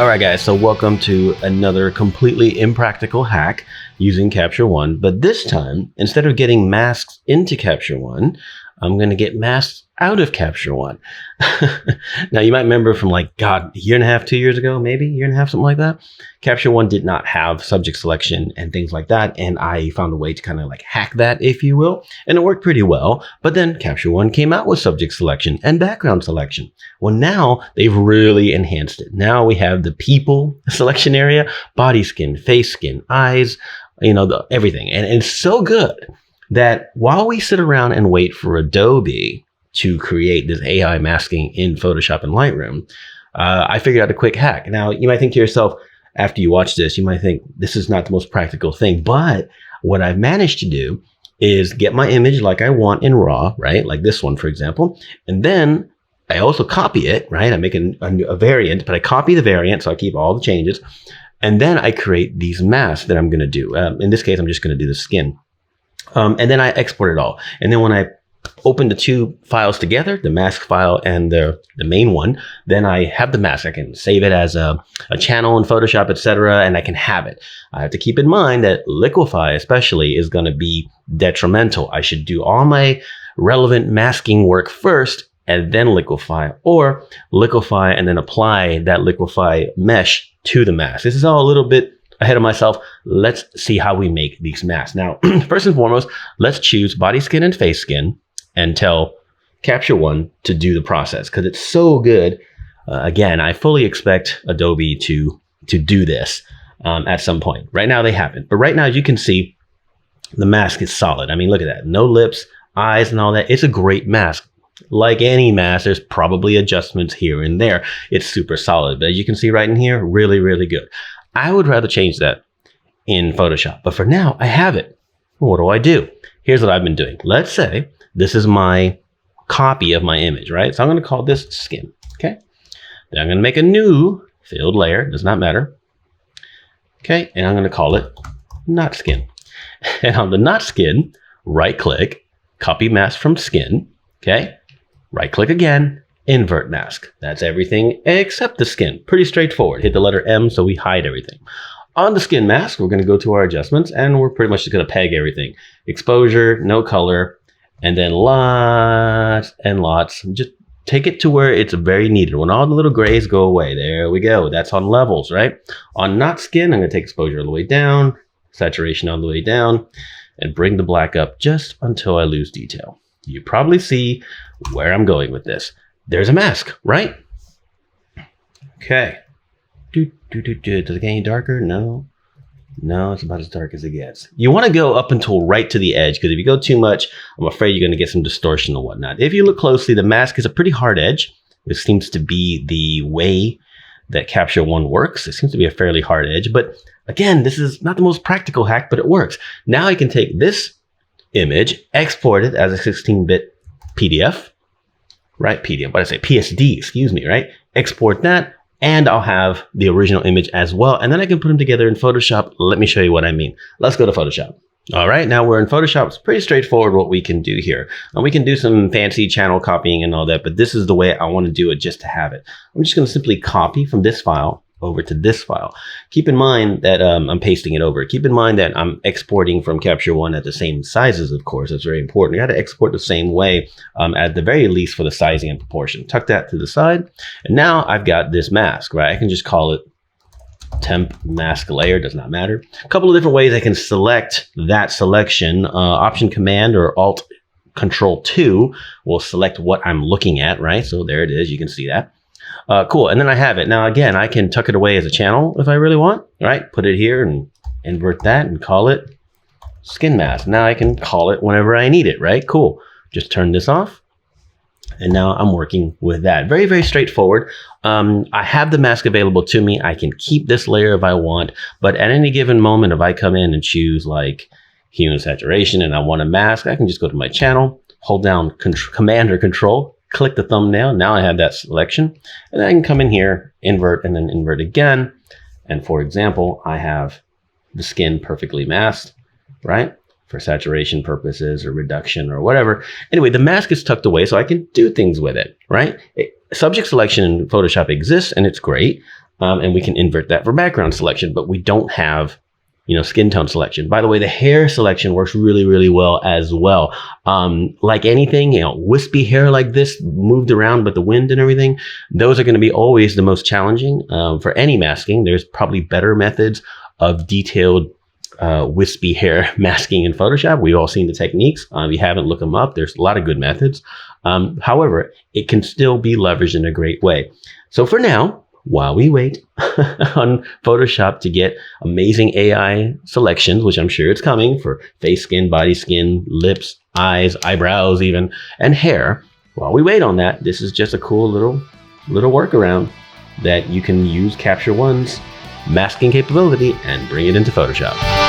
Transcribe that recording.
All right, guys, so welcome to another completely impractical hack using Capture One. But this time, instead of getting masks into Capture One, I'm going to get masks out of Capture One. Now, you might remember from a year and a half, 2 years ago, maybe, year and a half, something like that. Capture One did not have subject selection and things like that. And I found a way to kind of hack that, if you will. And it worked pretty well. But then Capture One came out with subject selection and background selection. Well, now they've really enhanced it. Now we have the people selection area, body skin, face skin, eyes, everything. And it's so good that while we sit around and wait for Adobe to create this AI masking in Photoshop and Lightroom, I figured out a quick hack. Now, you might think to yourself, after you watch this, you might think this is not the most practical thing. But what I've managed to do is get my image like I want in RAW, right? Like this one, for example. And then I also copy it, right? I make a variant, but I copy the variant, so I keep all the changes. And then I create these masks that I'm going to do. In this case, I'm just going to do the skin. And then I export it all. And then when I open the two files together, the mask file and the main one, then I have the mask. I can save it as a channel in Photoshop, etc., and I can have it. I have to keep in mind that liquify especially is going to be detrimental. I should do all my relevant masking work first and then liquify, or liquify and then apply that liquify mesh to the mask. This is all a little bit ahead of myself. Let's see how we make these masks. Now, first and foremost, let's choose body skin and face skin and tell Capture One to do the process because it's so good. Again, I fully expect Adobe to do this at some point. Right now they haven't, but right now, as you can see, the mask is solid. I mean, look at that. No lips, eyes, and all that. It's a great mask. Like any mask, there's probably adjustments here and there. It's super solid, but as you can see right in here, really, really good. I would rather change that in Photoshop, but for now I have it. What do I do? Here's what I've been doing. Let's say this is my copy of my image, right? So I'm going to call this skin. Okay. Then I'm going to make a new filled layer. Does not matter. Okay. And I'm going to call it not skin. And on the not skin, right click, copy mask from skin. Okay. Right click again. Invert mask. That's everything except the skin. Pretty straightforward. Hit the letter M so we hide everything. On the skin mask, we're going to go to our adjustments and we're pretty much just going to peg everything. Exposure, no color, and then lots and lots. Just take it to where it's very needed. When all the little grays go away, there we go. That's on levels, right? On not skin, I'm going to take exposure all the way down, saturation all the way down, and bring the black up just until I lose detail. You probably see where I'm going with this. There's a mask, right? Okay. Does it get any darker? No. No, it's about as dark as it gets. You want to go up until right to the edge, because if you go too much, I'm afraid you're going to get some distortion or whatnot. If you look closely, the mask is a pretty hard edge, which seems to be the way that Capture One works. It seems to be a fairly hard edge, but again, this is not the most practical hack, but it works. Now I can take this image, export it as a 16-bit PDF. Right, PDF, what did I say? PSD, excuse me, right? Export that, and I'll have the original image as well. And then I can put them together in Photoshop. Let me show you what I mean. Let's go to Photoshop. All right, now we're in Photoshop. It's pretty straightforward what we can do here. And we can do some fancy channel copying and all that, but this is the way I want to do it just to have it. I'm just going to simply copy from this file over to this file. Keep in mind that I'm pasting it over. Keep in mind that I'm exporting from Capture One at the same sizes, of course. That's very important. You got to export the same way, at the very least for the sizing and proportion. Tuck that to the side. And now I've got this mask, right? I can just call it temp mask layer, does not matter. A couple of different ways I can select that selection. Option Command or Alt Control 2 will select what I'm looking at, right? So there it is. You can see that. Cool. And then I have it. Now, again, I can tuck it away as a channel if I really want, right? Put it here and invert that and call it skin mask. Now I can call it whenever I need it, right? Cool. Just turn this off. And now I'm working with that. Very, very straightforward. I have the mask available to me. I can keep this layer if I want, but at any given moment, if I come in and choose like hue and saturation and I want a mask, I can just go to my channel, hold down Command or Control, click the thumbnail. Now I have that selection, and then I can come in here, invert, and then invert again. And for example, I have the skin perfectly masked, right? For saturation purposes or reduction or whatever. Anyway, the mask is tucked away so I can do things with it, right? Subject selection in Photoshop exists and it's great. and we can invert that for background selection, but we don't have, skin tone selection. By the way, the hair selection works really, really well as well. Like anything, wispy hair like this moved around with the wind and everything, those are going to be always the most challenging for any masking. There's probably better methods of detailed wispy hair masking in Photoshop. We've all seen the techniques. If you haven't, look them up. There's a lot of good methods. However, it can still be leveraged in a great way. So for now, while we wait on Photoshop to get amazing AI selections, which I'm sure it's coming for face skin, body skin, lips, eyes, eyebrows even, and hair, while we wait on that, this is just a cool little workaround that you can use Capture One's masking capability and bring it into Photoshop.